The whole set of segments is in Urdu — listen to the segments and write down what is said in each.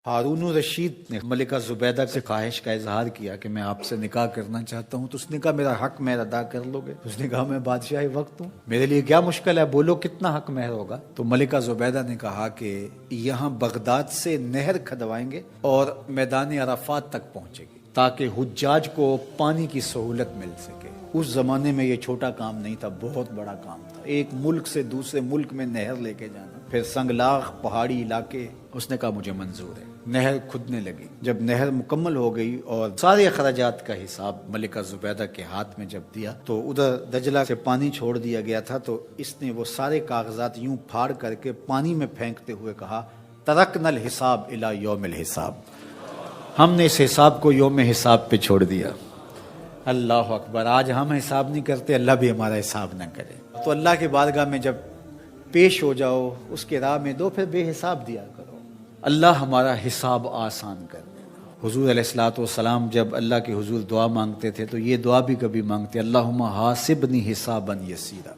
ہارون الرشید نے ملکہ زبیدہ سے خواہش کا اظہار کیا کہ میں آپ سے نکاح کرنا چاہتا ہوں، تو اس نے کہا میرا حق مہر ادا کر لو گے؟ اس نے کہا میں بادشاہ وقت ہوں، میرے لیے کیا مشکل ہے، بولو کتنا حق مہر ہوگا؟ تو ملکہ زبیدہ نے کہا کہ یہاں بغداد سے نہر کھدوائیں گے اور میدان عرفات تک پہنچے گی تاکہ حجاج کو پانی کی سہولت مل سکے۔ اس زمانے میں یہ چھوٹا کام نہیں تھا، بہت بڑا کام تھا، ایک ملک سے دوسرے ملک میں نہر لے کے جانا، پھر سنگلاخ پہاڑی علاقے۔ اس نے کہا مجھے منظور ہے۔ نہر کھدنے لگی، جب نہر مکمل ہو گئی اور سارے اخراجات کا حساب ملکہ زبیدہ کے ہاتھ میں جب دیا تو ادھر دجلہ سے پانی چھوڑ دیا گیا تھا، تو اس نے وہ سارے کاغذات یوں پھاڑ کر کے پانی میں پھینکتے ہوئے کہا ترکنا الحساب الی یوم الحساب، ہم نے اس حساب کو یوم حساب پہ چھوڑ دیا۔ اللہ اکبر، آج ہم حساب نہیں کرتے، اللہ بھی ہمارا حساب نہ کرے۔ تو اللہ کے بارگاہ میں جب پیش ہو جاؤ، اس کے راہ میں دو، پھر بے حساب دیا کرو، اللہ ہمارا حساب آسان کر دے۔ حضور علیہ الصلوۃ والسلام جب اللہ کے حضور دعا مانگتے تھے تو یہ دعا بھی کبھی مانگتے، اللہم حاسبنی حسابا یسیرا۔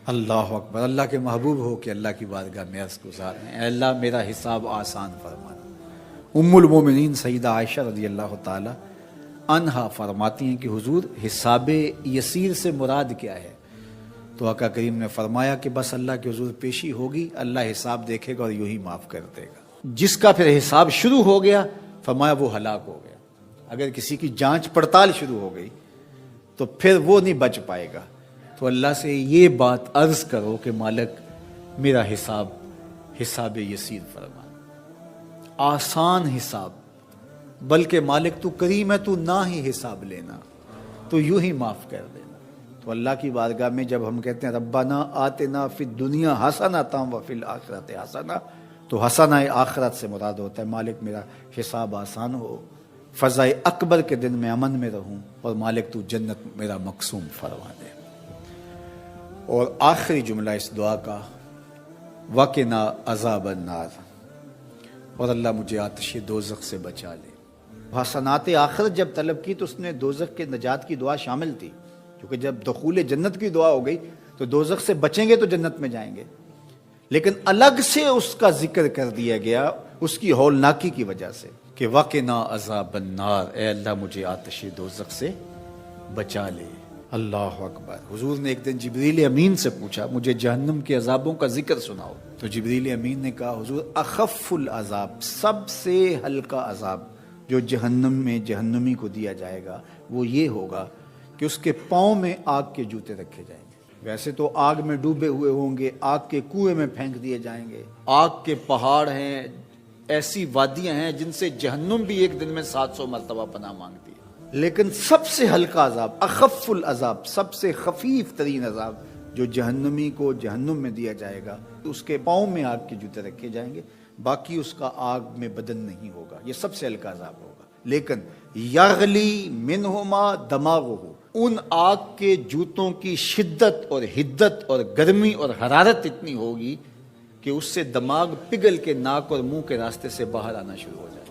اللہ اکبر، اللہ کے محبوب ہو کہ اللہ کی بارگاہ میں عرض گزار ہیں، اے اللہ میرا حساب آسان فرمانا۔ ام المومنین سیدہ عائشہ رضی اللہ تعالی عنہا فرماتی ہیں کہ حضور حساب یسیر سے مراد کیا ہے؟ تو آقا کریم نے فرمایا کہ بس اللہ کے حضور پیشی ہوگی، اللہ حساب دیکھے گا اور یوں ہی معاف کر دے گا۔ جس کا پھر حساب شروع ہو گیا فرمایا وہ ہلاک ہو گیا۔ اگر کسی کی جانچ پڑتال شروع ہو گئی تو پھر وہ نہیں بچ پائے گا۔ تو اللہ سے یہ بات عرض کرو کہ مالک میرا حساب یسیر فرما، آسان حساب، بلکہ مالک تو کریم ہے، تو نہ ہی حساب لینا، تو یوں ہی معاف کر دینا۔ تو اللہ کی بارگاہ میں جب ہم کہتے ہیں ربنا آتنا فی الدنیا حسنۃ وفی الآخرۃ حسنہ، تو حسنہ آخرت سے مراد ہوتا ہے مالک میرا حساب آسان ہو، فضائے اکبر کے دن میں امن میں رہوں، اور مالک تو جنت میرا مقسوم فرما دے۔ اور آخری جملہ اس دعا کا وقنا عذاب النار، اور اللہ مجھے آتش دوزخ سے بچا لے۔ حسنات آخرت جب طلب کی تو اس نے دوزخ کے نجات کی دعا شامل تھی، کیونکہ جب دخول جنت کی دعا ہو گئی تو دوزخ سے بچیں گے تو جنت میں جائیں گے، لیکن الگ سے اس کا ذکر کر دیا گیا اس کی ہولناکی کی وجہ سے کہ وقنا عذاب النار، اے اللہ مجھے آتش دوزخ سے بچا لے۔ اللہ اکبر۔ حضور نے ایک دن جبریل امین سے پوچھا مجھے جہنم کے عذابوں کا ذکر سناؤ، تو جبریل امین نے کہا حضور اخف العذاب، سب سے ہلکا عذاب جو جہنم میں جہنمی کو دیا جائے گا وہ یہ ہوگا کہ اس کے پاؤں میں آگ کے جوتے رکھے جائیں گے۔ ویسے تو آگ میں ڈوبے ہوئے ہوں گے، آگ کے کنویں میں پھینک دیے جائیں گے، آگ کے پہاڑ ہیں، ایسی وادیاں ہیں جن سے جہنم بھی ایک دن میں 700 مرتبہ پناہ مانگتی ہے، لیکن سب سے ہلکا عذاب، اخف العذاب، سب سے خفیف ترین عذاب جو جہنمی کو جہنم میں دیا جائے گا، اس کے پاؤں میں آگ کے جوتے رکھے جائیں گے، باقی اس کا آگ میں بدن نہیں ہوگا، یہ سب سے ہلکا عذاب ہوگا۔ لیکن یغلی منہما دماغہ، ان آگ کے جوتوں کی شدت اور حدت اور گرمی اور حرارت اتنی ہوگی کہ اس سے دماغ پگھل کے ناک اور منہ کے راستے سے باہر آنا شروع ہو جائے۔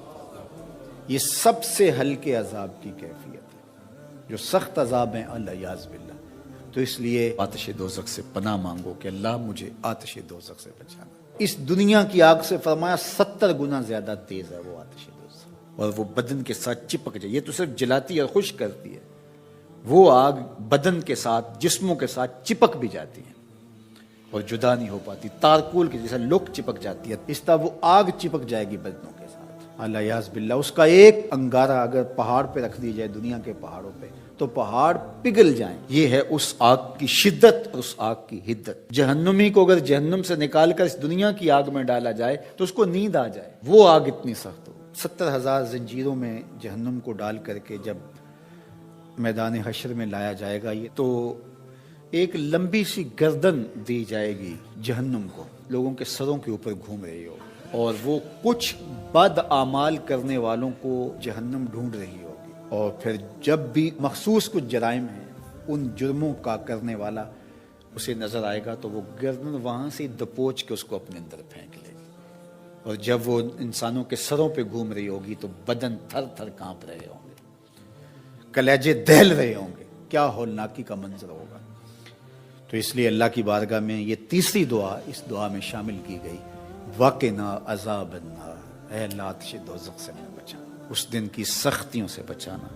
یہ سب سے ہلکے عذاب کی کیفیت ہے، جو سخت عذاب ہیں الیاذ باللہ۔ تو اس لیے آتش دوزخ سے پناہ مانگو کہ اللہ مجھے آتش دوزخ سے بچانا۔ اس دنیا کی آگ سے فرمایا 70 گنا زیادہ تیز ہے وہ آتش دوزخ، اور وہ بدن کے ساتھ چپک جائے۔ یہ تو صرف جلاتی اور خشک کرتی ہے، وہ آگ بدن کے ساتھ جسموں کے ساتھ چپک بھی جاتی ہے اور جدا نہیں ہو پاتی، تارکول کی جیسا لوک چپک جاتی ہے، اس طرح وہ آگ چپک جائے گی بدنوں کے ساتھ۔ الیاذ باللہ، اس کا ایک انگارہ اگر پہاڑ پہ رکھ دی جائے، دنیا کے پہاڑوں پہ، تو پہاڑ پگھل جائیں۔ یہ ہے اس آگ کی شدت اور اس آگ کی حدت۔ جہنمی کو اگر جہنم سے نکال کر اس دنیا کی آگ میں ڈالا جائے تو اس کو نیند آ جائے، وہ آگ اتنی سخت ہو۔ 70,000 زنجیروں میں جہنم کو ڈال کر کے جب میدان حشر میں لایا جائے گا، یہ تو ایک لمبی سی گردن دی جائے گی جہنم کو، لوگوں کے سروں کے اوپر گھوم رہی ہو، اور وہ کچھ بد اعمال کرنے والوں کو جہنم ڈھونڈ رہی ہوگی، اور پھر جب بھی مخصوص کچھ جرائم ہیں ان جرموں کا کرنے والا اسے نظر آئے گا تو وہ گردن وہاں سے دبوچ کے اس کو اپنے اندر پھینک لے گی، اور جب وہ انسانوں کے سروں پہ گھوم رہی ہوگی تو بدن تھر تھر کانپ رہے ہوں گے، کلیجے دہل رہے ہوں گے، کیا ہولناکی کا منظر ہوگا۔ تو اس لیے اللہ کی بارگاہ میں یہ تیسری دعا اس دعا میں شامل کی گئی، وقنا عذاب النار، اے اللہ آتش دوزخ سے میں بچانا، اس دن کی سختیوں سے بچانا،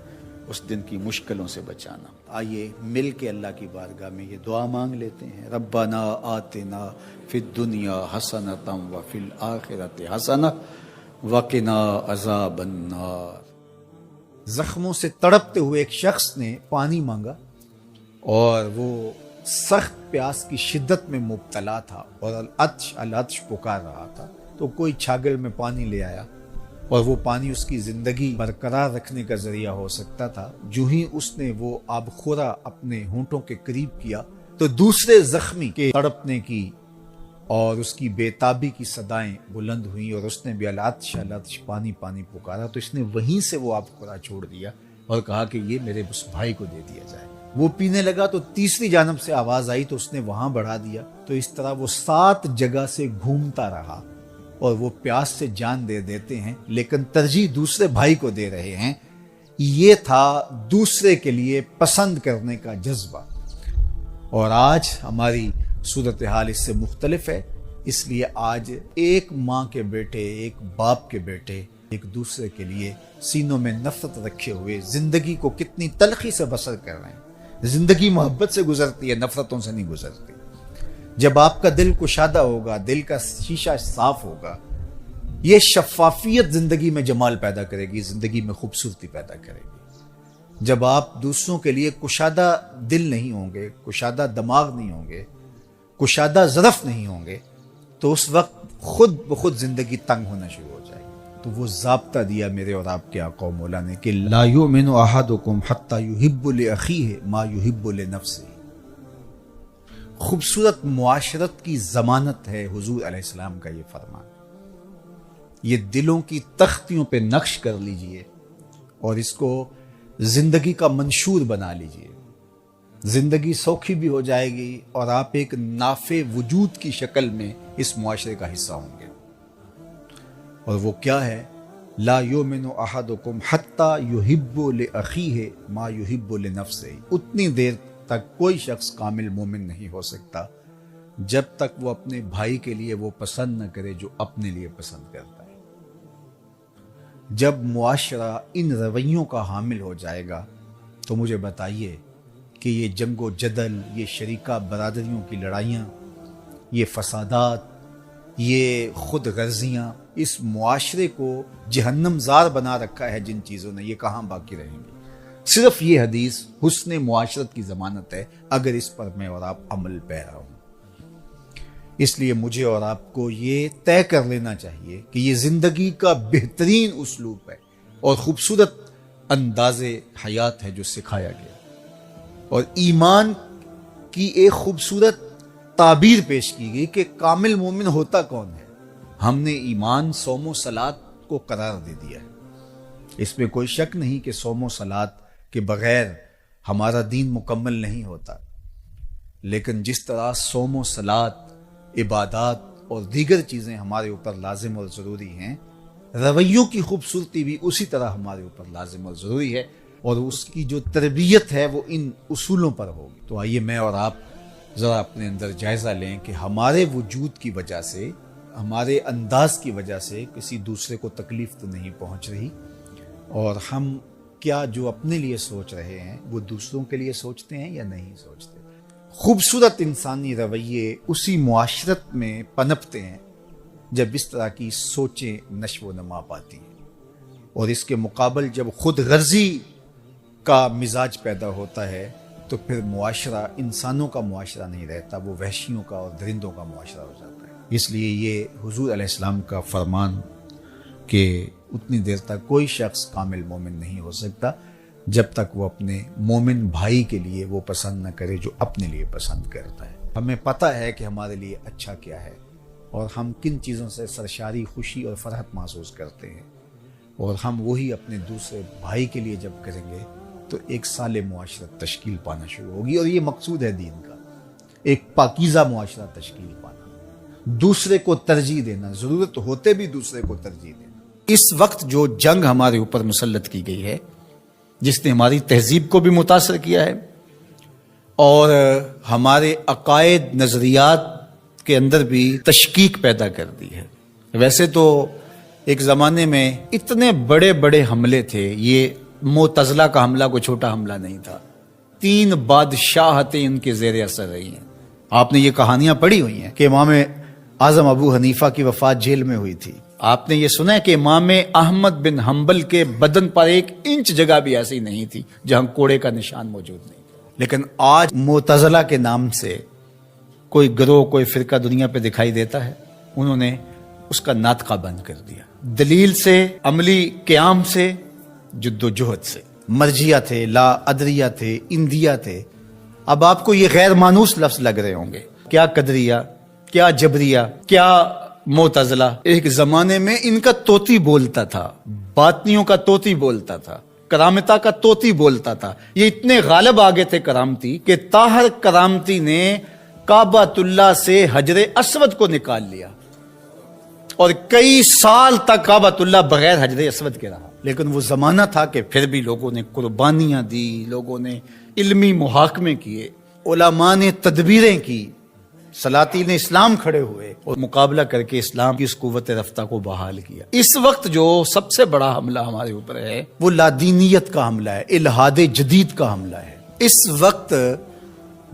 اس دن کی مشکلوں سے بچانا۔ آئیے مل کے اللہ کی بارگاہ میں یہ دعا مانگ لیتے ہیں، ربنا آتنا فی الدنیا حسنۃ وفی الآخرۃ حسنۃ وقنا عذاب النار۔ زخموں سے تڑپتے ہوئے ایک شخص نے پانی مانگا اور وہ سخت پیاس کی شدت میں مبتلا تھا اور العطش پکار رہا تھا، تو کوئی چھاگل میں پانی لے آیا اور وہ پانی اس کی زندگی برقرار رکھنے کا ذریعہ ہو سکتا تھا۔ جو ہی اس نے وہ آب خورا اپنے ہونٹوں کے قریب کیا تو دوسرے زخمی کے تڑپنے کی اور اس کی بے تابی کی صدائیں بلند ہوئیں اور اس نے بھی العطش پانی پانی پکارا، تو اس نے وہیں سے وہ آب خورا چھوڑ دیا اور کہا کہ یہ میرے اس بھائی کو دے دیا جائے۔ وہ پینے لگا تو تیسری جانب سے آواز آئی تو اس نے وہاں بڑھا دیا، تو اس طرح وہ 7 جگہ سے گھومتا رہا اور وہ پیاس سے جان دے دیتے ہیں لیکن ترجیح دوسرے بھائی کو دے رہے ہیں۔ یہ تھا دوسرے کے لیے پسند کرنے کا جذبہ، اور آج ہماری صورتحال اس سے مختلف ہے۔ اس لیے آج ایک ماں کے بیٹے، ایک باپ کے بیٹے ایک دوسرے کے لیے سینوں میں نفرت رکھے ہوئے زندگی کو کتنی تلخی سے بسر کر رہے ہیں۔ زندگی محبت سے گزرتی ہے، نفرتوں سے نہیں گزرتی۔ جب آپ کا دل کشادہ ہوگا، دل کا شیشہ صاف ہوگا، یہ شفافیت زندگی میں جمال پیدا کرے گی، زندگی میں خوبصورتی پیدا کرے گی۔ جب آپ دوسروں کے لیے کشادہ دل نہیں ہوں گے، کشادہ دماغ نہیں ہوں گے، کشادہ ظرف نہیں ہوں گے، تو اس وقت خود بخود زندگی تنگ ہونا شروع ہو جائے گی۔ تو وہ ضابطہ دیا میرے اور آپ کے آقا و مولا نے کہ لا یؤمن احدکم حتی یحب لاخیہ ما یحب لنفسہ۔ خوبصورت معاشرت کی ضمانت ہے حضور علیہ السلام کا یہ فرمان۔ یہ دلوں کی تختیوں پہ نقش کر لیجئے اور اس کو زندگی کا منشور بنا لیجئے۔ زندگی سوکھی بھی ہو جائے گی اور آپ ایک نافع وجود کی شکل میں اس معاشرے کا حصہ ہوں گے۔ اور وہ کیا ہے؟ لا یؤمن احدکم حتی یحب لاخیہ ما یحب لنفسہ۔ اتنی دیر تک کوئی شخص کامل مومن نہیں ہو سکتا جب تک وہ اپنے بھائی کے لیے وہ پسند نہ کرے جو اپنے لیے پسند کرتا ہے۔ جب معاشرہ ان رویوں کا حامل ہو جائے گا تو مجھے بتائیے کہ یہ جنگ و جدل، یہ شریکہ برادریوں کی لڑائیاں، یہ فسادات، یہ خود غرضیاں اس معاشرے کو جہنم زار بنا رکھا ہے جن چیزوں نے، یہ کہاں باقی رہیں گی؟ صرف یہ حدیث حسن معاشرت کی ضمانت ہے اگر اس پر میں اور آپ عمل پیرا ہوں۔ اس لیے مجھے اور آپ کو یہ طے کر لینا چاہیے کہ یہ زندگی کا بہترین اسلوب ہے اور خوبصورت انداز حیات ہے جو سکھایا گیا، اور ایمان کی ایک خوبصورت تعبیر پیش کی گئی کہ کامل مومن ہوتا کون ہے۔ ہم نے ایمان، صوم و صلات کو قرار دے دیا ہے۔ اس میں کوئی شک نہیں کہ صوم و صلات کے بغیر ہمارا دین مکمل نہیں ہوتا، لیکن جس طرح صوم و صلات، عبادات اور دیگر چیزیں ہمارے اوپر لازم اور ضروری ہیں، رویوں کی خوبصورتی بھی اسی طرح ہمارے اوپر لازم اور ضروری ہے، اور اس کی جو تربیت ہے وہ ان اصولوں پر ہوگی۔ تو آئیے میں اور آپ ذرا اپنے اندر جائزہ لیں کہ ہمارے وجود کی وجہ سے، ہمارے انداز کی وجہ سے کسی دوسرے کو تکلیف تو نہیں پہنچ رہی، اور ہم کیا جو اپنے لیے سوچ رہے ہیں وہ دوسروں کے لیے سوچتے ہیں یا نہیں سوچتے۔ خوبصورت انسانی رویے اسی معاشرت میں پنپتے ہیں جب اس طرح کی سوچیں نشو و نما پاتی ہیں، اور اس کے مقابل جب خود غرضی کا مزاج پیدا ہوتا ہے تو پھر معاشرہ انسانوں کا معاشرہ نہیں رہتا، وہ وحشیوں کا اور درندوں کا معاشرہ ہو جاتا ہے۔ اس لیے یہ حضور علیہ السلام کا فرمان کہ اتنی دیر تک کوئی شخص کامل مومن نہیں ہو سکتا جب تک وہ اپنے مومن بھائی کے لیے وہ پسند نہ کرے جو اپنے لیے پسند کرتا ہے۔ ہمیں پتہ ہے کہ ہمارے لیے اچھا کیا ہے اور ہم کن چیزوں سے سرشاری خوشی اور فرحت محسوس کرتے ہیں، اور ہم وہی اپنے دوسرے بھائی کے لیے جب کریں گے تو ایک صالح معاشرت تشکیل پانا شروع ہوگی، اور یہ مقصود ہے دین کا، ایک پاکیزہ معاشرہ تشکیل پانا، دوسرے کو ترجیح دینا، ضرورت ہوتے بھی دوسرے کو ترجیح دینا۔ اس وقت جو جنگ ہمارے اوپر مسلط کی گئی ہے، جس نے ہماری تہذیب کو بھی متاثر کیا ہے اور ہمارے عقائد، نظریات کے اندر بھی تشکیک پیدا کر دی ہے۔ ویسے تو ایک زمانے میں اتنے بڑے بڑے حملے تھے، یہ معتزلہ کا حملہ کوئی چھوٹا حملہ نہیں تھا، 3 بادشاہتیں ان کے زیر اثر رہی ہیں۔ آپ نے یہ کہانیاں پڑھی ہوئی ہیں کہ امام اعظم ابو حنیفہ کی وفات جیل میں ہوئی تھی۔ آپ نے یہ سنا ہے کہ امام احمد بن حنبل کے بدن پر 1 انچ جگہ بھی ایسی نہیں تھی جہاں کوڑے کا نشان موجود نہیں۔ لیکن آج معتزلہ کے نام سے کوئی گروہ، کوئی فرقہ دنیا پہ دکھائی دیتا ہے، انہوں نے اس کا ناطقہ بند کر دیا، دلیل سے، عملی قیام سے، جد و جہد سے۔ مرجیہ تھے، لا ادریہ تھے، اندیہ تھے، اب آپ کو یہ غیر مانوس لفظ لگ رہے ہوں گے، کیا قدریہ، کیا جبریہ، کیا معتزلہ۔ ایک زمانے میں ان کا طوطی بولتا تھا، باطنیوں کا طوطی بولتا تھا، کرامتا کا طوطی بولتا تھا۔ یہ اتنے غالب آگے تھے کرامتی کہ طاہر کرامتی نے کعبۃ اللہ سے حجر اسود کو نکال لیا اور کئی سال تک کعبۃ اللہ بغیر حجر اسود کے رہا۔ لیکن وہ زمانہ تھا کہ پھر بھی لوگوں نے قربانیاں دی، لوگوں نے علمی محاکمے کیے، علماء نے تدبیریں کی، سلاطین اسلام کھڑے ہوئے اور مقابلہ کر کے اسلام کی اس قوت رفتہ کو بحال کیا۔ اس وقت جو سب سے بڑا حملہ ہمارے اوپر ہے وہ لادینیت کا حملہ ہے، الحاد جدید کا حملہ ہے۔ اس وقت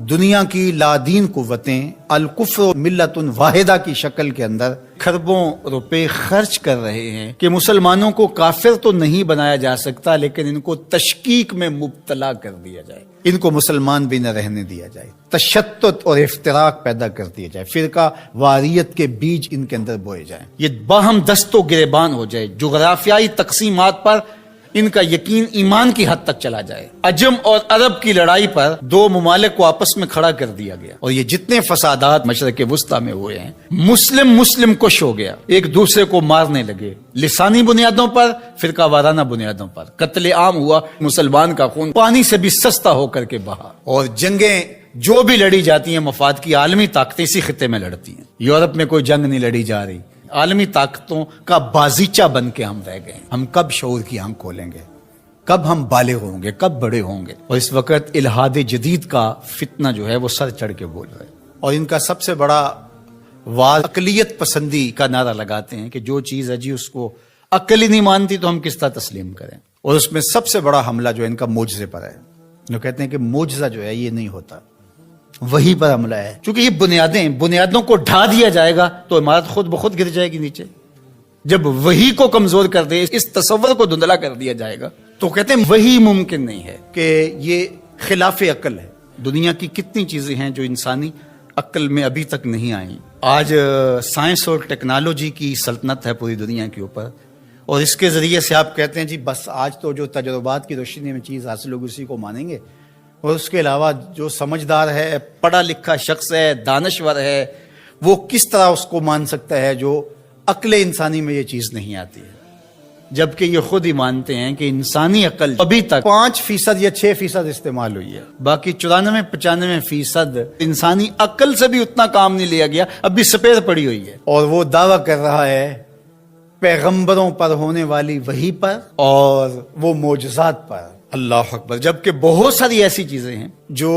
دنیا کی لادین قوتیں الکفر ملت واحدہ کی شکل کے اندر کھربوں روپے خرچ کر رہے ہیں کہ مسلمانوں کو کافر تو نہیں بنایا جا سکتا، لیکن ان کو تشکیک میں مبتلا کر دیا جائے، ان کو مسلمان بھی نہ رہنے دیا جائے، تشتت اور افتراق پیدا کر دیا جائے، فرقہ واریت کے بیج ان کے اندر بوئے جائیں، یہ باہم دست و گریبان ہو جائے، جغرافیائی تقسیمات پر ان کا یقین ایمان کی حد تک چلا جائے۔ عجم اور عرب کی لڑائی پر 2 ممالک کو آپس میں کھڑا کر دیا گیا، اور یہ جتنے فسادات مشرق وسطیٰ میں ہوئے ہیں، مسلم کش ہو گیا، ایک دوسرے کو مارنے لگے، لسانی بنیادوں پر، فرقہ وارانہ بنیادوں پر، قتل عام ہوا، مسلمان کا خون پانی سے بھی سستا ہو کر کے بہا، اور جنگیں جو بھی لڑی جاتی ہیں مفاد کی عالمی طاقتیں اسی خطے میں لڑتی ہیں۔ یورپ میں کوئی جنگ نہیں لڑی جا رہی، عالمی طاقتوں کا بازیچہ بن کے ہم رہ گئے۔ ہم کب شعور کی آنکھ کھولیں گے؟ کب ہم بالغ ہوں گے؟ کب بڑے ہوں گے؟ اور اس وقت الحاد جدید کا فتنہ جو ہے وہ سر چڑھ کے بول رہے ہیں، اور ان کا سب سے بڑا وار اقلیت پسندی کا نعرہ لگاتے ہیں کہ جو چیز ہے جی اس کو عقل ہی نہیں مانتی تو ہم کس طرح تسلیم کریں۔ اور اس میں سب سے بڑا حملہ جو ہے ان کا معجزے پر ہے۔ جو کہتے ہیں کہ معجزہ جو ہے یہ نہیں ہوتا، وہی پر حملہ ہے، چونکہ یہ بنیادوں کو ڈھا دیا جائے گا تو عمارت خود بخود گر جائے گی نیچے۔ جب وہی کو کمزور کر دے، اس تصور کو دھندلا کر دیا جائے گا، تو کہتے ہیں وہی ممکن نہیں ہے، کہ یہ خلاف عقل ہے۔ دنیا کی کتنی چیزیں ہیں جو انسانی عقل میں ابھی تک نہیں آئیں۔ آج سائنس اور ٹیکنالوجی کی سلطنت ہے پوری دنیا کے اوپر، اور اس کے ذریعے سے آپ کہتے ہیں جی بس آج تو جو تجربات کی روشنی میں چیز حاصل ہوگی اسی کو مانیں گے، اور اس کے علاوہ جو سمجھدار ہے، پڑھا لکھا شخص ہے، دانشور ہے، وہ کس طرح اس کو مان سکتا ہے جو عقل انسانی میں یہ چیز نہیں آتی ہے؟ جبکہ یہ خود ہی مانتے ہیں کہ انسانی عقل ابھی تک 5% یا 6% استعمال ہوئی ہے، باقی 94-95% انسانی عقل سے بھی اتنا کام نہیں لیا گیا، اب بھی سپیر پڑی ہوئی ہے۔ اور وہ دعویٰ کر رہا ہے پیغمبروں پر ہونے والی وحی پر اور وہ معجزات پر۔ اللہ اکبر! جبکہ بہت ساری ایسی چیزیں ہیں جو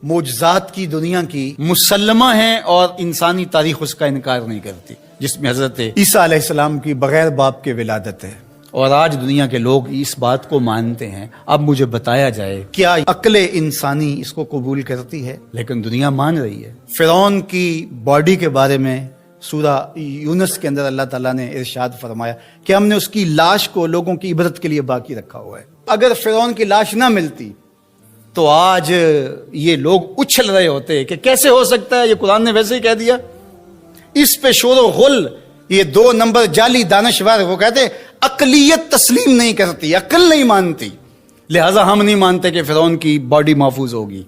معجزات کی دنیا کی مسلمہ ہیں اور انسانی تاریخ اس کا انکار نہیں کرتی، جس میں حضرت عیسیٰ علیہ السلام کی بغیر باپ کے ولادت ہے، اور آج دنیا کے لوگ اس بات کو مانتے ہیں۔ اب مجھے بتایا جائے کیا عقل انسانی اس کو قبول کرتی ہے؟ لیکن دنیا مان رہی ہے۔ فرعون کی باڈی کے بارے میں سورہ یونس کے اندر اللہ تعالیٰ نے ارشاد فرمایا کہ ہم نے اس کی لاش کو لوگوں کی عبرت کے لیے باقی رکھا ہوا ہے۔ اگر فرعون کی لاش نہ ملتی تو آج یہ لوگ اچھل رہے ہوتے کہ کیسے ہو سکتا ہے، یہ قرآن نے ویسے ہی کہہ دیا۔ اس پہ شور و غل، یہ 2 نمبر جعلی دانشور، وہ کہتے عقلیت تسلیم نہیں کرتی، عقل نہیں مانتی، لہٰذا ہم نہیں مانتے کہ فرعون کی باڈی محفوظ ہوگی۔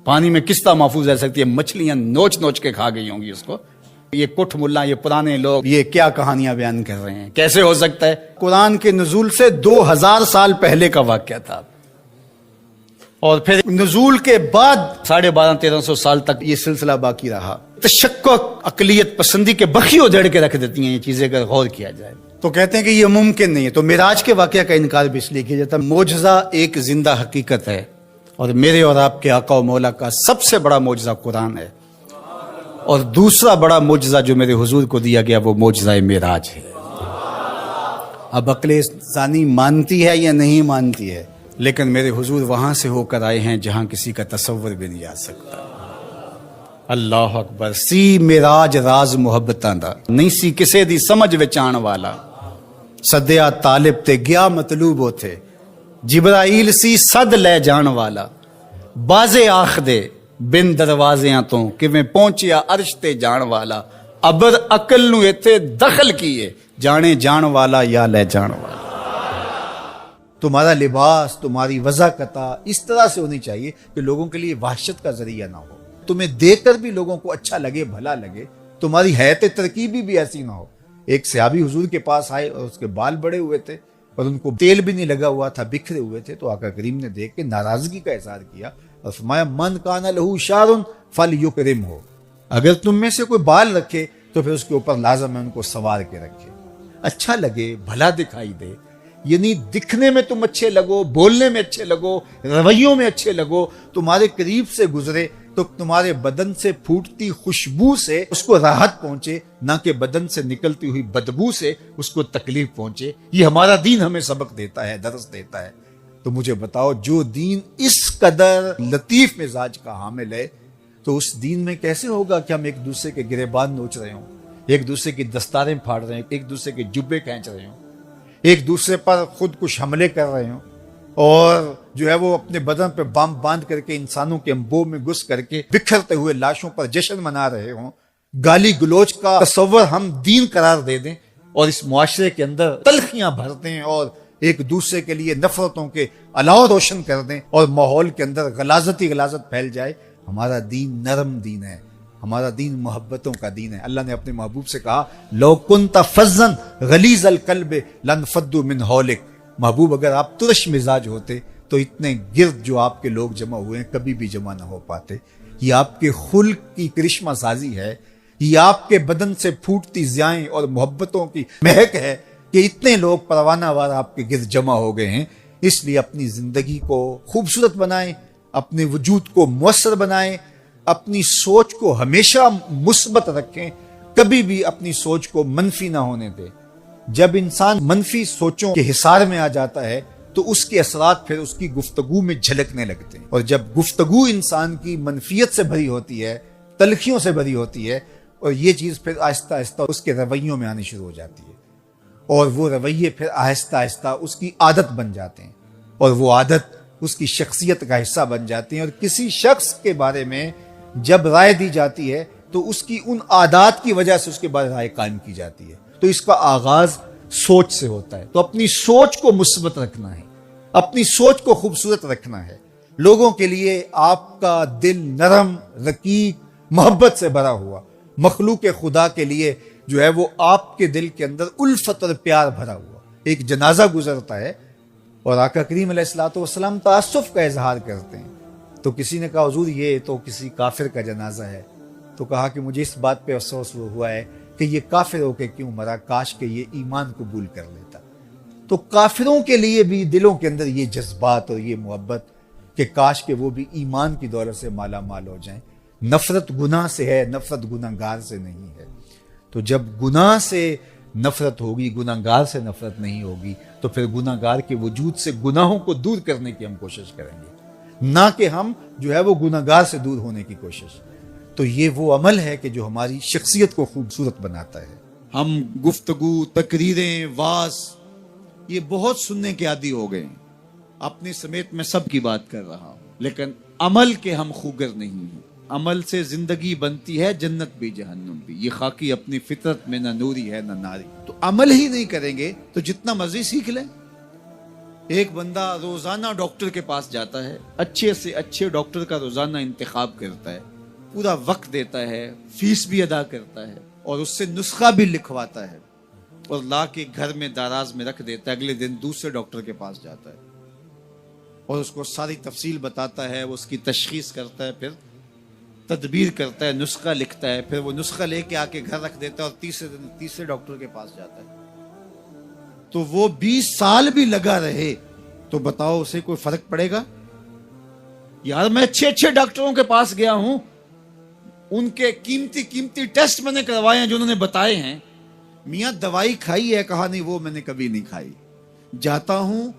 پانی میں کس طرح محفوظ رہ سکتی ہے؟ مچھلیاں نوچ نوچ کے کھا گئی ہوں گی اس کو۔ یہ کٹھ ملا، یہ پرانے لوگ یہ کیا کہانیاں بیان کر رہے ہیں؟ کیسے ہو سکتا ہے؟ قرآن کے نزول سے 2000 سال پہلے کا واقعہ تھا، اور پھر نزول کے بعد 1250-1300 سال تک یہ سلسلہ باقی رہا۔ تشکک، عقلیت پسندی کے بخی ادھیڑ کے رکھ دیتی ہیں یہ چیزیں اگر غور کیا جائے تو کہتے ہیں کہ یہ ممکن نہیں ہے۔ تو معراج کے واقعہ کا انکار بھی اس لیے کیا جاتا ہے۔ معجزہ ایک زندہ حقیقت ہے، اور میرے اور آپ کے آقا و مولا کا سب سے بڑا معجزہ قرآن ہے، اور دوسرا بڑا معجزہ جو میرے حضور کو دیا گیا وہ معجزہ معراج ہے۔ اب عقل انسانی مانتی ہے یا نہیں مانتی ہے، لیکن میرے حضور وہاں سے ہو کر آئے ہیں جہاں کسی کا تصور بھی نہیں آ سکتا۔ اللہ اکبر۔ سی میراج راز محبتاں دا نہیں سی کسے دی سمجھ وچ آن والا، سدیا طالب تے گیا مطلوب ہوتے، جبرائیل سی صد لے جان والا، بازے آخ دے بن دروازیاں تو کیویں پہنچیا عرش تے جان والا، ابر عقل نو ایتھے دخل کیے، جانے جان والا یا لے جان والا۔ تمہارا لباس، تمہاری وضاقتہ اس طرح سے ہونی چاہیے کہ لوگوں کے لیے وحشت کا ذریعہ نہ ہو، تمہیں دیکھ کر بھی لوگوں کو اچھا لگے، بھلا لگے، تمہاری حیت ترکیبی بھی ایسی نہ ہو۔ ایک صحابی حضور کے پاس آئے اور اس کے بال بڑے ہوئے تھے اور ان کو تیل بھی نہیں لگا ہوا تھا، بکھرے ہوئے تھے، تو آقا کریم نے دیکھ کے ناراضگی کا اظہار کیا اور فرمایا من کان لہو شعر فلیکرمہ، اگر تم میں سے کوئی بال رکھے تو پھر اس کے اوپر لازم ہے ان کو سنوار کے رکھے، اچھا لگے، بھلا دکھائی دے۔ یعنی دکھنے میں تم اچھے لگو، بولنے میں اچھے لگو، رویوں میں اچھے لگو، تمہارے قریب سے گزرے تو تمہارے بدن سے پھوٹتی خوشبو سے اس کو راحت پہنچے، نہ کہ بدن سے نکلتی ہوئی بدبو سے اس کو تکلیف پہنچے۔ یہ ہمارا دین ہمیں سبق دیتا ہے، درس دیتا ہے۔ تو مجھے بتاؤ، جو دین اس قدر لطیف مزاج کا حامل ہے تو اس دین میں کیسے ہوگا کہ ہم ایک دوسرے کے گریبان نوچ رہے ہوں، ایک دوسرے کی دستاریں پھاڑ رہے ہیں، ایک دوسرے کے جبے کھینچ رہے ہوں، ایک دوسرے پر خود کش حملے کر رہے ہوں، اور جو ہے وہ اپنے بدن پہ بم باندھ کر کے انسانوں کے انبوہ میں گھس کر کے بکھرتے ہوئے لاشوں پر جشن منا رہے ہوں، گالی گلوچ کا تصور ہم دین قرار دے دیں اور اس معاشرے کے اندر تلخیاں بھر دیں اور ایک دوسرے کے لیے نفرتوں کے الاؤ روشن کر دیں اور ماحول کے اندر غلاظت ہی غلاظت پھیل جائے۔ ہمارا دین نرم دین ہے، ہمارا دین محبتوں کا دین ہے۔ اللہ نے اپنے محبوب سے کہا لو کنت فظا غلیظ القلب لانفضوا من حولک، محبوب اگر آپ ترش مزاج ہوتے تو اتنے گرد جو آپ کے لوگ جمع ہوئے ہیں کبھی بھی جمع نہ ہو پاتے۔ یہ آپ کے خلق کی کرشمہ سازی ہے، یہ آپ کے بدن سے پھوٹتی ضیائیں اور محبتوں کی مہک ہے کہ اتنے لوگ پروانہ وار آپ کے گرد جمع ہو گئے ہیں۔ اس لیے اپنی زندگی کو خوبصورت بنائیں، اپنے وجود کو مؤثر بنائیں، اپنی سوچ کو ہمیشہ مثبت رکھیں، کبھی بھی اپنی سوچ کو منفی نہ ہونے دیں۔ جب انسان منفی سوچوں کے حصار میں آ جاتا ہے تو اس کے اثرات پھر اس کی گفتگو میں جھلکنے لگتے ہیں، اور جب گفتگو انسان کی منفیت سے بھری ہوتی ہے، تلخیوں سے بھری ہوتی ہے، اور یہ چیز پھر آہستہ آہستہ اس کے رویوں میں آنی شروع ہو جاتی ہے، اور وہ رویے پھر آہستہ آہستہ اس کی عادت بن جاتے ہیں، اور وہ عادت اس کی شخصیت کا حصہ بن جاتی ہیں۔ اور کسی شخص کے بارے میں جب رائے دی جاتی ہے تو اس کی ان عادات کی وجہ سے اس کے بعد رائے قائم کی جاتی ہے۔ تو اس کا آغاز سوچ سے ہوتا ہے۔ تو اپنی سوچ کو مثبت رکھنا ہے، اپنی سوچ کو خوبصورت رکھنا ہے، لوگوں کے لیے آپ کا دل نرم، رقیق، محبت سے بھرا ہوا، مخلوق خدا کے لیے جو ہے وہ آپ کے دل کے اندر الفت اور پیار بھرا ہوا۔ ایک جنازہ گزرتا ہے اور آقا کریم علیہ الصلوۃ والسلام تاسف کا اظہار کرتے ہیں، تو کسی نے کہا حضور یہ تو کسی کافر کا جنازہ ہے، تو کہا کہ مجھے اس بات پہ افسوس ہوا ہے کہ یہ کافر ہو کے کیوں مرا، کاش کہ یہ ایمان قبول کر لیتا۔ تو کافروں کے لیے بھی دلوں کے اندر یہ جذبات اور یہ محبت کہ کاش کہ وہ بھی ایمان کی دولت سے مالا مال ہو جائیں۔ نفرت گناہ سے ہے، نفرت گناہ گار سے نہیں ہے۔ تو جب گناہ سے نفرت ہوگی، گناہ گار سے نفرت نہیں ہوگی، تو پھر گناہ گار کے وجود سے گناہوں کو دور کرنے کی ہم کوشش کریں گے، نہ کہ ہم جو ہے وہ گناہ گار سے دور ہونے کی کوشش۔ تو یہ وہ عمل ہے کہ جو ہماری شخصیت کو خوبصورت بناتا ہے۔ ہم گفتگو، تقریریں، واعظ یہ بہت سننے کے عادی ہو گئے ہیں، اپنے سمیت میں سب کی بات کر رہا ہوں، لیکن عمل کے ہم خوگر نہیں ہیں۔ عمل سے زندگی بنتی ہے، جنت بھی جہنم بھی، یہ خاکی اپنی فطرت میں نہ نوری ہے نہ ناری۔ تو عمل ہی نہیں کریں گے تو جتنا مرضی سیکھ لیں۔ ایک بندہ روزانہ ڈاکٹر کے پاس جاتا ہے، اچھے سے اچھے ڈاکٹر کا روزانہ انتخاب کرتا ہے، پورا وقت دیتا ہے، فیس بھی ادا کرتا ہے، اور اس سے نسخہ بھی لکھواتا ہے اور لا کے گھر میں داراز میں رکھ دیتا ہے۔ اگلے دن دوسرے ڈاکٹر کے پاس جاتا ہے اور اس کو ساری تفصیل بتاتا ہے، وہ اس کی تشخیص کرتا ہے، پھر تدبیر کرتا ہے، نسخہ لکھتا ہے، پھر وہ نسخہ لے کے آ کے گھر رکھ دیتا ہے اور تیسرے دن تیسرے ڈاکٹر کے پاس جاتا ہے۔ تو وہ 20 سال بھی لگا رہے تو بتاؤ اسے کوئی فرق پڑے گا؟ یار میں اچھے ڈاکٹروں کے پاس گیا ہوں، ان کے قیمتی ٹیسٹ میں نے کروائے ہیں جو انہوں نے بتائے ہیں، میاں دوائی کھائی ہے؟ کہا نہیں وہ میں نے کبھی نہیں کھائی. جاتا ہوں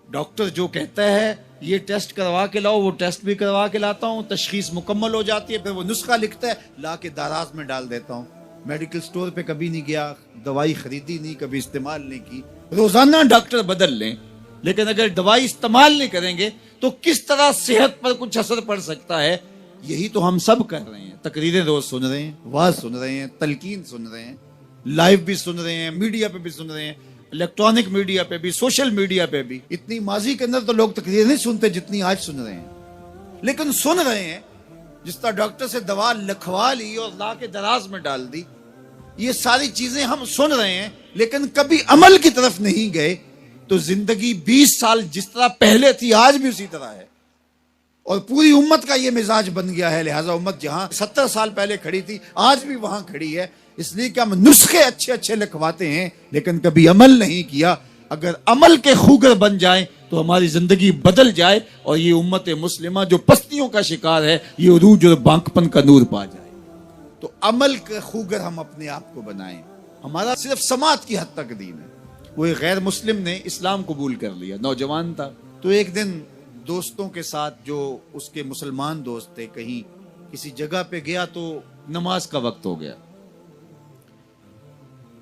ڈاکٹر جو کہتا ہے یہ ٹیسٹ کروا کے لاؤ، وہ ٹیسٹ بھی کروا کے لاتا ہوں، تشخیص مکمل ہو جاتی ہے، پھر وہ نسخہ لکھتا ہے لا کے داراز میں ڈال دیتا ہوں. میڈیکل سٹور پہ کبھی نہیں گیا، دوائی خریدی نہیں، کبھی استعمال نہیں کی. روزانہ ڈاکٹر بدل لیں لیکن اگر دوائی استعمال نہیں کریں گے تو کس طرح صحت پر کچھ اثر پڑ سکتا ہے. یہی تو ہم سب کر رہے ہیں. تقریریں روز سن رہے ہیں، واز سن رہے ہیں، تلقین سن رہے ہیں، لائیو بھی سن رہے ہیں، میڈیا پہ بھی سن رہے ہیں، الیکٹرانک میڈیا پہ بھی، سوشل میڈیا پہ بھی. اتنی ماضی کے اندر تو لوگ تقریریں نہیں سنتے جتنی آج سن رہے ہیں، لیکن سن رہے ہیں. جس طرح ڈاکٹر سے دوا لکھوا لی اور لا کے دراز میں ڈال دی، یہ ساری چیزیں ہم سن رہے ہیں لیکن کبھی عمل کی طرف نہیں گئے. تو زندگی 20 سال جس طرح پہلے تھی آج بھی اسی طرح ہے، اور پوری امت کا یہ مزاج بن گیا ہے. لہٰذا امت جہاں 70 سال پہلے کھڑی تھی آج بھی وہاں کھڑی ہے. اس لیے کہ ہم نسخے اچھے اچھے لکھواتے ہیں لیکن کبھی عمل نہیں کیا. اگر عمل کے خوگر بن جائیں تو ہماری زندگی بدل جائے اور یہ امت مسلمہ جو پستیوں کا شکار ہے یہ عروج اور بانکپن کا نور پا جائے. تو عمل کے خوگر ہم اپنے آپ کو بنائیں. ہمارا صرف سماعت کی حد تک دین ہے. وہ ایک غیر مسلم نے اسلام قبول کر لیا، نوجوان تھا. تو ایک دن دوستوں کے ساتھ، جو اس کے مسلمان دوست تھے، کہیں کسی جگہ پہ گیا تو نماز کا وقت ہو گیا.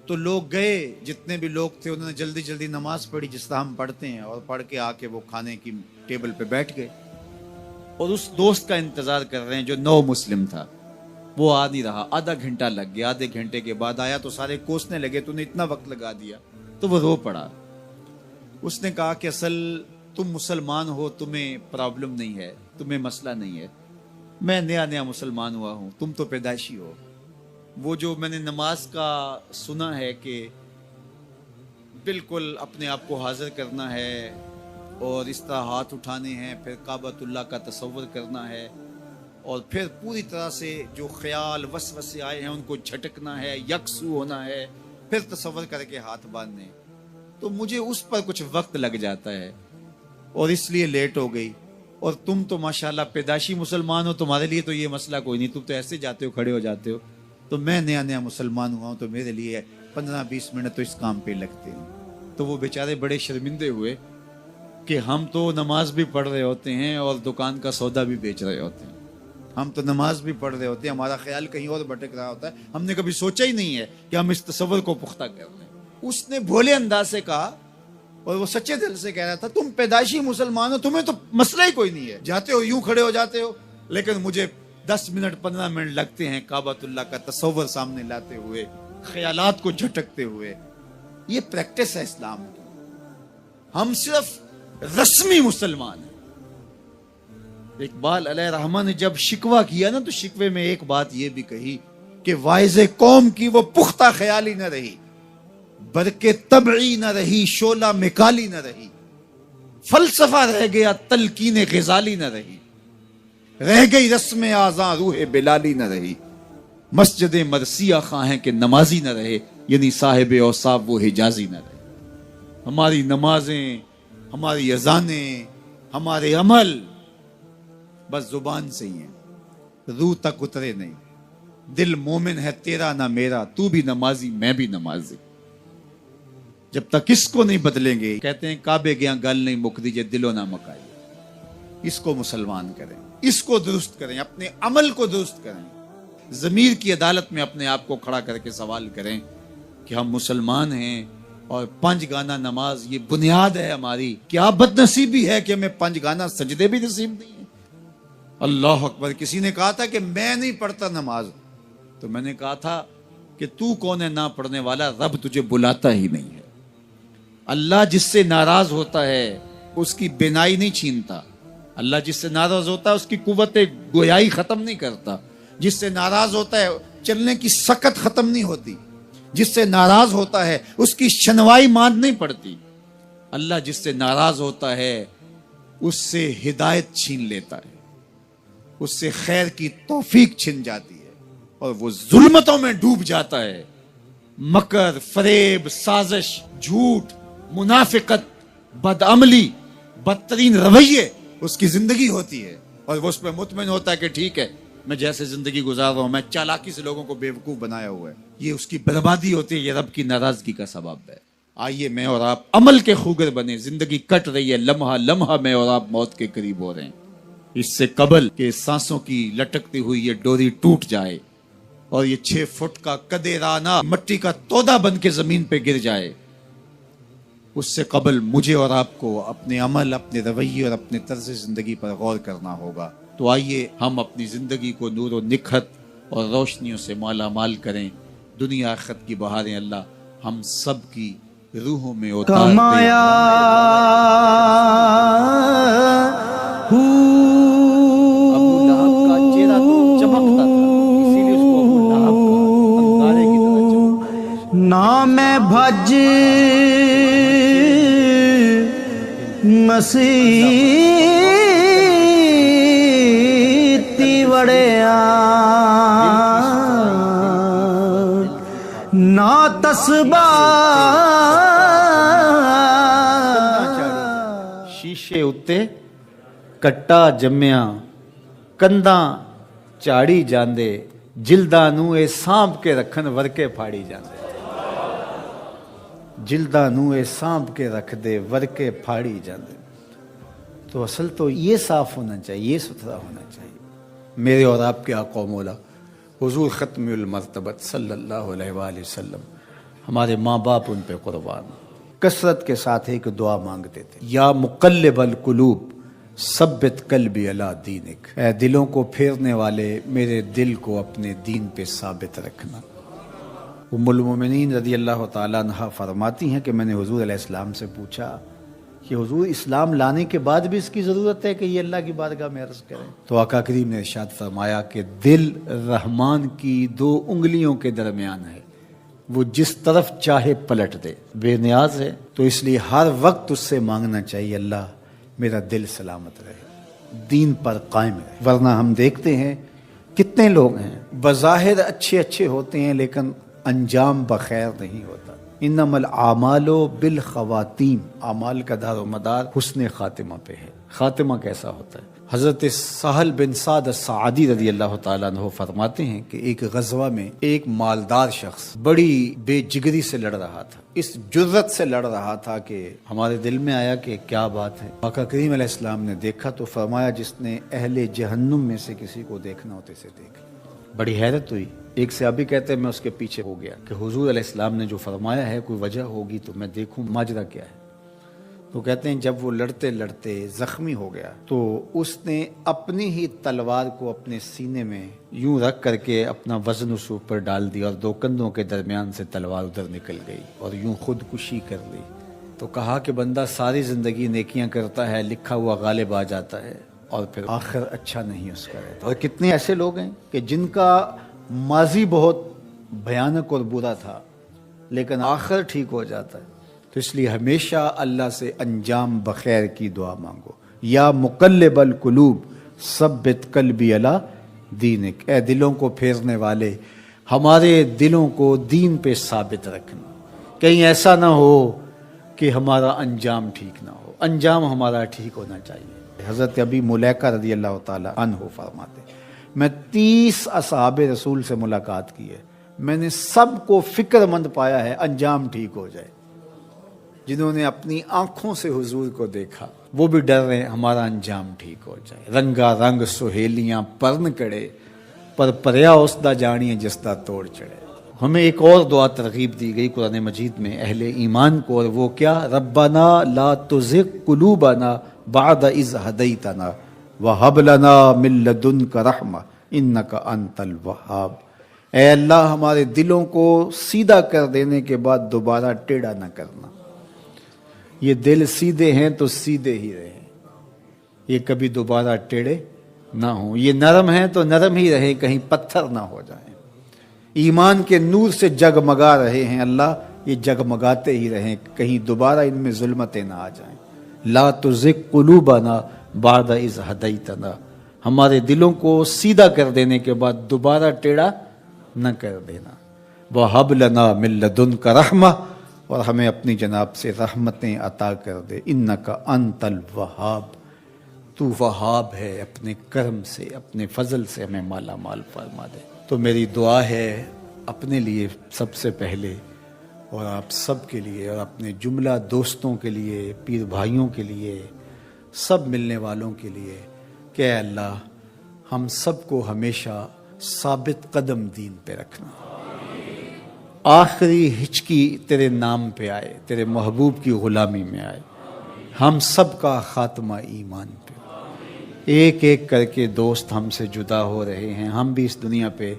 تو لوگ گئے، جتنے بھی لوگ تھے انہوں نے جلدی جلدی نماز پڑھی جس طرح ہم پڑھتے ہیں، اور پڑھ کے آ کے وہ کھانے کی ٹیبل پہ بیٹھ گئے اور اس دوست کا انتظار کر رہے ہیں جو نو مسلم تھا. وہ آ نہیں رہا. آدھا گھنٹہ لگ گیا. آدھے گھنٹے کے بعد آیا تو سارے کوسنے لگے تو نے اتنا وقت لگا دیا. تو وہ رو پڑا. اس نے کہا کہ اصل تم مسلمان ہو، تمہیں پرابلم نہیں ہے، تمہیں مسئلہ نہیں ہے. میں نیا نیا مسلمان ہوا ہوں، تم تو پیدائشی ہو. وہ جو میں نے نماز کا سنا ہے کہ بالکل اپنے آپ کو حاضر کرنا ہے اور اس طرح ہاتھ اٹھانے ہیں، پھر کعبۃ اللہ کا تصور کرنا ہے، اور پھر پوری طرح سے جو خیال وسوسے آئے ہیں ان کو جھٹکنا ہے، یکسو ہونا ہے، پھر تصور کر کے ہاتھ باندھنے. تو مجھے اس پر کچھ وقت لگ جاتا ہے اور اس لیے لیٹ ہو گئی. اور تم تو ماشاءاللہ پیدائشی مسلمان ہو، تمہارے لیے تو یہ مسئلہ کوئی نہیں، تم تو ایسے جاتے ہو، کھڑے ہو جاتے ہو. تو میں نیا نیا مسلمان ہوا ہوں تو میرے لیے 15-20 منٹ تو اس کام پہ لگتے ہیں. تو وہ بیچارے بڑے شرمندے ہوئے کہ ہم تو نماز بھی پڑھ رہے ہوتے ہیں اور دکان کا سودا بھی بیچ رہے ہوتے ہیں. ہم تو نماز بھی پڑھ رہے ہوتے ہیں، ہمارا خیال کہیں اور بھٹک رہا ہوتا ہے. ہم نے کبھی سوچا ہی نہیں ہے کہ ہم اس تصور کو پختہ کر لیں. اس نے بھولے انداز سے کہا اور وہ سچے دل سے کہہ رہا تھا، تم پیدائشی مسلمان ہو، تمہیں تو مسئلہ ہی کوئی نہیں ہے، جاتے ہو یوں کھڑے ہو جاتے ہو. لیکن مجھے 10 منٹ 15 منٹ لگتے ہیں کعبۃ اللہ کا تصور سامنے لاتے ہوئے، خیالات کو جھٹکتے ہوئے. یہ پریکٹس ہے اسلام کی. ہم صرف رسمی مسلمان ہیں. اقبال علیہ رحمہ نے جب شکوہ کیا نا تو شکوے میں ایک بات یہ بھی کہی کہ واعظ قوم کی وہ پختہ خیالی نہ رہی، برکے طبعی نہ رہی، شعلہ مکالی نہ رہی، فلسفہ رہ گیا، تلقین غزالی نہ رہی، رہ گئی رسم آزاں روح بلالی نہ رہی، مسجد مرثیہ خواہیں کہ نمازی نہ رہے، یعنی صاحب اوصاف وہ حجازی نہ رہے. ہماری نمازیں، ہماری اذانیں، ہمارے عمل بس زبان سے ہی ہیں، روح تک اترے نہیں. دل مومن ہے تیرا نہ میرا، تو بھی نمازی میں بھی نمازی. جب تک اس کو نہیں بدلیں گے، کہتے ہیں کعبے گیا گل نہیں مک دیجئے دلو نہ مکائی. اس کو مسلمان کریں، اس کو درست کریں، اپنے عمل کو درست کریں. ضمیر کی عدالت میں اپنے آپ کو کھڑا کر کے سوال کریں کہ ہم مسلمان ہیں اور 5 گانا نماز یہ بنیاد ہے ہماری. کیا بد نصیبی ہے کہ ہمیں 5 گانا سجدے بھی نصیب نہیں ہیں. اللہ اکبر. کسی نے کہا تھا کہ میں نہیں پڑھتا نماز، تو میں نے کہا تھا کہ تو کون ہے نہ پڑھنے والا، رب تجھے بلاتا ہی نہیں ہے. اللہ جس سے ناراض ہوتا ہے اس کی بینائی نہیں چھینتا. اللہ جس سے ناراض ہوتا ہے اس کی قوت گویائی ختم نہیں کرتا. جس سے ناراض ہوتا ہے چلنے کی سکت ختم نہیں ہوتی. جس سے ناراض ہوتا ہے اس کی شنوائی ماند نہیں پڑتی. اللہ جس سے ناراض ہوتا ہے اس سے ہدایت چھین لیتا ہے، اس سے خیر کی توفیق چھن جاتی ہے اور وہ ظلمتوں میں ڈوب جاتا ہے. مکر، فریب، سازش، جھوٹ، منافقت، بدعملی، بدترین رویے اس کی زندگی ہوتی ہے اور وہ اس پہ مطمئن ہوتا ہے کہ ٹھیک ہے میں جیسے زندگی گزار رہا ہوں میں چالاکی سے لوگوں کو بیوقوف بنایا ہوا ہے، یہ اس کی بربادی ہوتی ہے، یہ رب کی ناراضگی کا سبب ہے۔ آئیے میں اور آپ عمل کے خوگر بنے، زندگی کٹ رہی ہے، لمحہ لمحہ میں اور آپ موت کے قریب ہو رہے ہیں، اس سے قبل کہ سانسوں کی لٹکتی ہوئی یہ ڈوری ٹوٹ جائے اور یہ 6 فٹ کا کدے رانہ مٹی کا تودا بن کے زمین پہ گر جائے، اس سے قبل مجھے اور آپ کو اپنے عمل، اپنے رویے اور اپنے طرز زندگی پر غور کرنا ہوگا۔ تو آئیے ہم اپنی زندگی کو نور و نکھت اور روشنیوں سے مالا مال کریں، دنیا آخرت کی بہاریں اللہ ہم سب کی روحوں میں اتار دے۔ کمایا ابو لہب کا چہرہ تو چمکتا تھا، اسی لیے اس کو ابو لہب کا انگارے کی طرح چمکتا ہے۔ نہ میں بھج مسیتی وڑیا نہ تسبہ شیشے اتے کٹا جمیا کنداں چاڑی جاندے جلداں نوں اے سانپ کے رکھن ورکے پھاڑی جاندے، جلداں نوں اے سانپ کے رکھ دے ورکے پھاڑی جاندے۔ تو اصل تو یہ صاف ہونا چاہیے، یہ ستھرا ہونا چاہیے۔ میرے اور آپ کے آقا و مولا حضور ختم المرتبت صلی اللہ علیہ وآلہ وسلم، ہمارے ماں باپ ان پہ قربان، کثرت کے ساتھ ایک دعا مانگتے تھے، یا مقلب القلوب ثبت قلبی علی دینک، اے دلوں کو پھیرنے والے میرے دل کو اپنے دین پہ ثابت رکھنا۔ ام المومنین رضی اللہ تعالیٰ عنہ فرماتی ہیں کہ میں نے حضور علیہ السلام سے پوچھا کہ حضور اسلام لانے کے بعد بھی اس کی ضرورت ہے کہ یہ اللہ کی بارگاہ میں عرض کریں؟ تو آقا کریم نے ارشاد فرمایا کہ دل رحمان کی 2 انگلیوں کے درمیان ہے، وہ جس طرف چاہے پلٹ دے، بے نیاز ہے، تو اس لیے ہر وقت اس سے مانگنا چاہیے اللہ میرا دل سلامت رہے، دین پر قائم رہے۔ ورنہ ہم دیکھتے ہیں کتنے لوگ ہیں بظاہر اچھے ہوتے ہیں لیکن انجام بخیر نہیں ہوتا۔ انما الاعمال بالخواتیم، اعمال کا دار و مدار حسن خاتمہ پہ ہے۔ خاتمہ کیسا ہوتا ہے؟ حضرت سہل بن سعد الساعدی رضی اللہ تعالیٰ عنہ فرماتے ہیں کہ ایک غزوہ میں ایک مالدار شخص بڑی بے جگری سے لڑ رہا تھا، اس جرت سے لڑ رہا تھا کہ ہمارے دل میں آیا کہ کیا بات ہے۔ آقا کریم علیہ السلام نے دیکھا تو فرمایا جس نے اہل جہنم میں سے کسی کو دیکھنا ہوتے سے دیکھ۔ بڑی حیرت ہوئی، ایک صحابی کہتے ہیں میں اس کے پیچھے ہو گیا کہ حضور علیہ السلام نے جو فرمایا ہے کوئی وجہ ہوگی تو میں دیکھوں ماجرا کیا ہے۔ تو کہتے ہیں جب وہ لڑتے لڑتے زخمی ہو گیا تو اس نے اپنی ہی تلوار کو اپنے سینے میں یوں رکھ کر کے اپنا وزن اس اوپر ڈال دیا اور 2 کندھوں کے درمیان سے تلوار ادھر نکل گئی اور یوں خودکشی کر لی۔ تو کہا کہ بندہ ساری زندگی نیکیاں کرتا ہے، لکھا ہوا غالب آ جاتا ہے اور پھر آخر اچھا نہیں اس کا رہتا۔ اور کتنے ایسے لوگ ہیں کہ جن کا ماضی بہت بھیانک اور برا تھا لیکن آخر ٹھیک ہو جاتا ہے۔ تو اس لیے ہمیشہ اللہ سے انجام بخیر کی دعا مانگو۔ یا مقلب القلوب ثبت قلبی علی دینک، اے دلوں کو پھیرنے والے ہمارے دلوں کو دین پہ ثابت رکھنا، کہیں ایسا نہ ہو کہ ہمارا انجام ٹھیک نہ ہو، انجام ہمارا ٹھیک ہونا چاہیے۔ حضرت ابی ملیکہ رضی اللہ تعالی عنہ فرماتے میں 30 اصحاب رسول سے ملاقات کی ہے، میں نے سب کو فکر مند پایا ہے انجام ٹھیک ہو جائے۔ جنہوں نے اپنی آنکھوں سے حضور کو دیکھا وہ بھی ڈر رہے ہیں ہمارا انجام ٹھیک ہو جائے۔ رنگا رنگ سہیلیاں پرن کڑے پر پریا اس دا جانیے جس دا توڑ چڑھے۔ ہمیں ایک اور دعا ترغیب دی گئی قرآن مجید میں اہل ایمان کو، اور وہ کیا؟ ربنا لا تزغ قلوبنا بعد اذ ہدیتنا وہب لنا من لدنک رحمہ انک انت الوہاب۔ اے اللہ ہمارے دلوں کو سیدھا کر دینے کے بعد دوبارہ ٹیڑھا نہ کرنا۔ یہ دل سیدھے ہیں تو سیدھے ہی رہیں، یہ کبھی دوبارہ ٹیڑھے نہ ہوں۔ یہ نرم ہیں تو نرم ہی رہیں، کہیں پتھر نہ ہو جائیں۔ ایمان کے نور سے جگمگا رہے ہیں اللہ، یہ جگمگاتے ہی رہیں، کہیں دوبارہ ان میں ظلمتیں نہ آ جائیں۔ لا تزغ قلوبنا بعد اذ ہدیتنا، ہمارے دلوں کو سیدھا کر دینے کے بعد دوبارہ ٹیڑھا نہ کر دینا۔ وہب لنا من لدنک رحمہ، اور ہمیں اپنی جناب سے رحمتیں عطا کر دے۔ انک انت الوہاب، تو وہاب ہے، اپنے کرم سے اپنے فضل سے ہمیں مالا مال فرما دے۔ تو میری دعا ہے اپنے لیے سب سے پہلے اور آپ سب کے لیے اور اپنے جملہ دوستوں کے لیے، پیر بھائیوں کے لیے، سب ملنے والوں کے لیے کہ اے اللہ ہم سب کو ہمیشہ ثابت قدم دین پہ رکھنا، آخری ہچکی تیرے نام پہ آئے، تیرے محبوب کی غلامی میں آئے، ہم سب کا خاتمہ ایمان پہ۔ ایک ایک کر کے دوست ہم سے جدا ہو رہے ہیں، ہم بھی اس دنیا پہ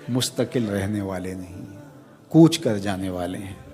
مستقل رہنے والے نہیں ہیں، کوچ کر جانے والے ہیں۔